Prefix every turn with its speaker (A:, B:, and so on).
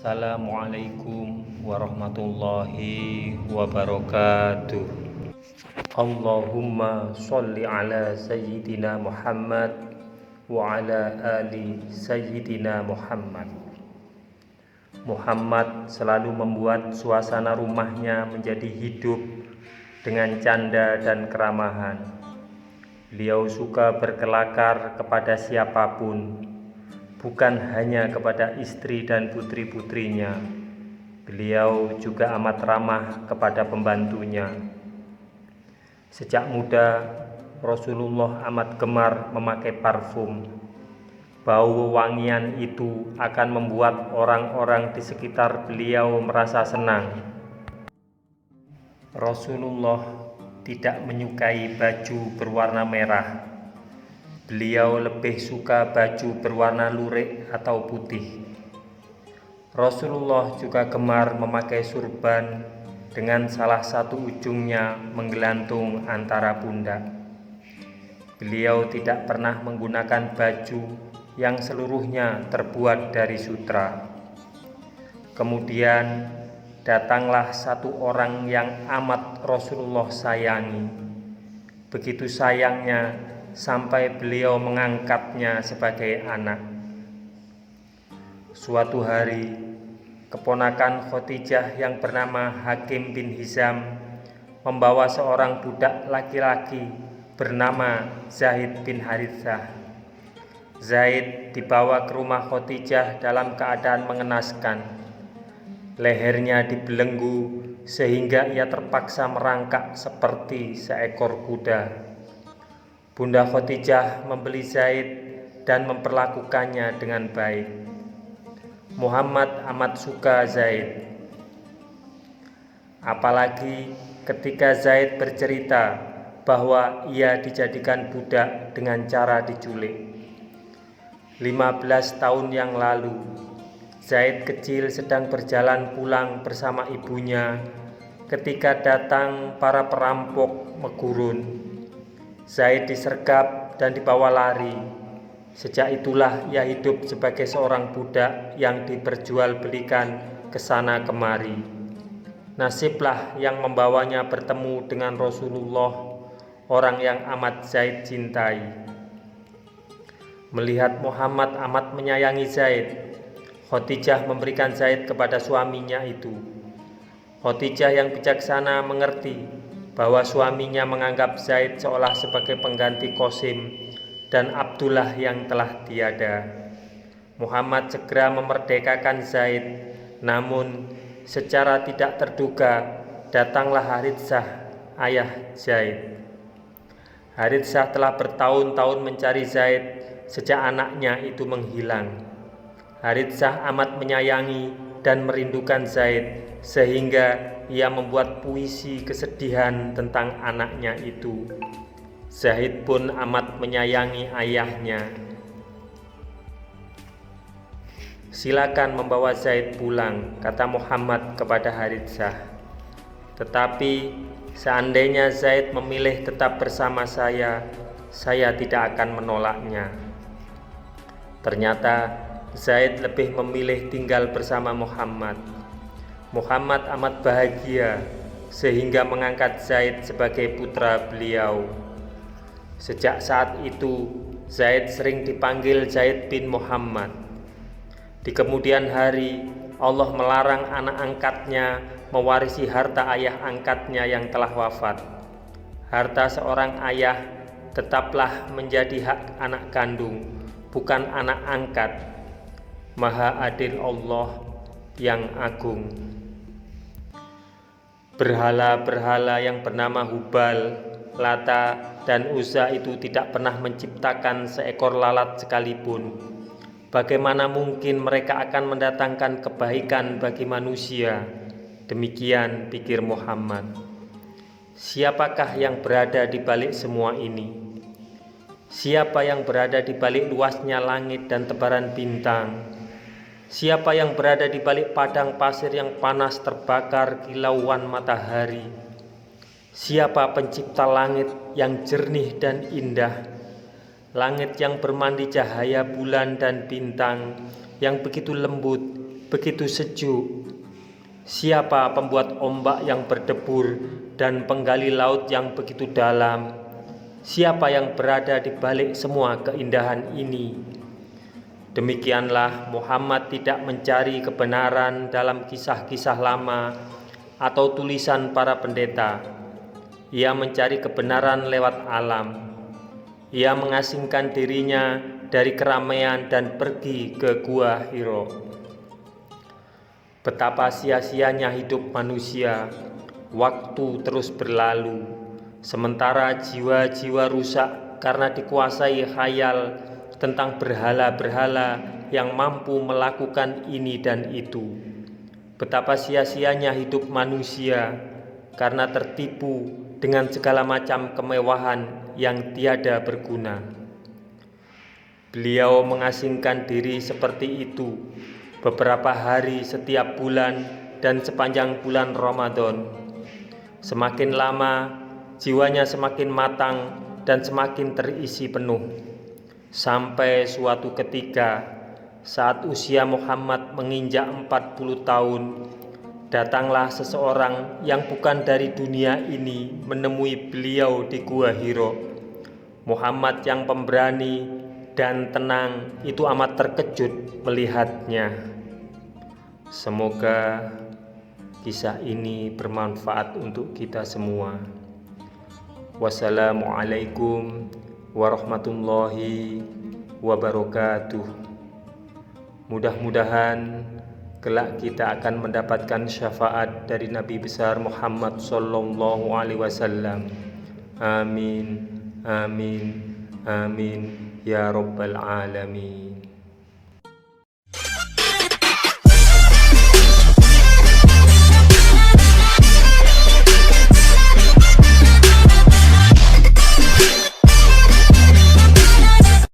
A: Assalamualaikum warahmatullahi wabarakatuh. Allahumma sholli ala Sayyidina Muhammad wa ala ali Sayyidina Muhammad. Muhammad selalu membuat suasana rumahnya menjadi hidup dengan canda dan keramahan. Beliau suka berkelakar kepada siapapun, bukan hanya kepada istri dan putri-putrinya. Beliau juga amat ramah kepada pembantunya. Sejak muda, Rasulullah amat gemar memakai parfum. Bau wangian itu akan membuat orang-orang di sekitar beliau merasa senang. Rasulullah tidak menyukai baju berwarna merah. Beliau lebih suka baju berwarna lurik atau putih. Rasulullah juga gemar memakai surban dengan salah satu ujungnya menggelantung antara pundak. Beliau tidak pernah menggunakan baju yang seluruhnya terbuat dari sutra. Kemudian datanglah satu orang yang amat Rasulullah sayangi. Begitu sayangnya sampai beliau mengangkatnya sebagai anak. Suatu hari, keponakan Khadijah yang bernama Hakim bin Hizam membawa seorang budak laki-laki bernama Zaid bin Harithah. Zaid dibawa ke rumah Khadijah dalam keadaan mengenaskan. Lehernya dibelenggu sehingga ia terpaksa merangkak seperti seekor kuda. Bunda Khadijah membeli Zaid dan memperlakukannya dengan baik. Muhammad amat suka Zaid. Apalagi ketika Zaid bercerita bahwa ia dijadikan budak dengan cara diculik. 15 tahun yang lalu, Zaid kecil sedang berjalan pulang bersama ibunya ketika datang para perampok megurun. Zaid disergap dan dibawa lari. Sejak itulah ia hidup sebagai seorang budak yang diperjualbelikan ke sana kemari. Nasiblah yang membawanya bertemu dengan Rasulullah, orang yang amat Zaid cintai. Melihat Muhammad amat menyayangi Zaid, Khadijah memberikan Zaid kepada suaminya itu. Khadijah yang bijaksana mengerti bahwa suaminya menganggap Zaid seolah sebagai pengganti Qasim dan Abdullah yang telah tiada. Muhammad segera memerdekakan Zaid, namun secara tidak terduga datanglah Haritsah, ayah Zaid. Haritsah telah bertahun-tahun mencari Zaid sejak anaknya itu menghilang. Haritsah amat menyayangi dan merindukan Zaid sehingga ia membuat puisi kesedihan tentang anaknya itu. Zaid pun amat menyayangi ayahnya. Silakan membawa Zaid pulang, kata Muhammad kepada Haritsah. Tetapi seandainya Zaid memilih tetap bersama saya tidak akan menolaknya. Ternyata Zaid lebih memilih tinggal bersama Muhammad. Muhammad amat bahagia sehingga mengangkat Zaid sebagai putra beliau. Sejak saat itu, Zaid sering dipanggil Zaid bin Muhammad. Di kemudian hari, Allah melarang anak angkatnya mewarisi harta ayah angkatnya yang telah wafat. Harta seorang ayah tetaplah menjadi hak anak kandung, bukan anak angkat. Maha adil Allah yang agung. Berhala-berhala yang bernama Hubal, Lata, dan Uzza itu tidak pernah menciptakan seekor lalat sekalipun. Bagaimana mungkin mereka akan mendatangkan kebaikan bagi manusia? Demikian pikir Muhammad. Siapakah yang berada di balik semua ini? Siapa yang berada di balik luasnya langit dan tebaran bintang? Siapa yang berada di balik padang pasir yang panas terbakar kilauan matahari? Siapa pencipta langit yang jernih dan indah? Langit yang bermandi cahaya bulan dan bintang, yang begitu lembut, begitu sejuk? Siapa pembuat ombak yang berdebur dan penggali laut yang begitu dalam? Siapa yang berada di balik semua keindahan ini? Demikianlah Muhammad tidak mencari kebenaran dalam kisah-kisah lama atau tulisan para pendeta. Ia mencari kebenaran lewat alam. Ia mengasingkan dirinya dari keramaian dan pergi ke Gua Hiro. Betapa sia-sianya hidup manusia, waktu terus berlalu, sementara jiwa-jiwa rusak karena dikuasai khayal tentang berhala-berhala yang mampu melakukan ini dan itu. Betapa sia-sianya hidup manusia karena tertipu dengan segala macam kemewahan yang tiada berguna. Beliau mengasingkan diri seperti itu beberapa hari setiap bulan dan sepanjang bulan Ramadan. Semakin lama, jiwanya semakin matang dan semakin terisi penuh. Sampai suatu ketika, saat usia Muhammad menginjak 40 tahun, datanglah seseorang yang bukan dari dunia ini menemui beliau di Gua Hiro. Muhammad yang pemberani dan tenang itu amat terkejut melihatnya. Semoga kisah ini bermanfaat untuk kita semua. Wassalamualaikum warahmatullahi wabarakatuh. Mudah-mudahan kelak kita akan mendapatkan syafaat dari Nabi besar Muhammad sallallahu alaihi wasallam. Amin, amin, amin ya rabbal alamin.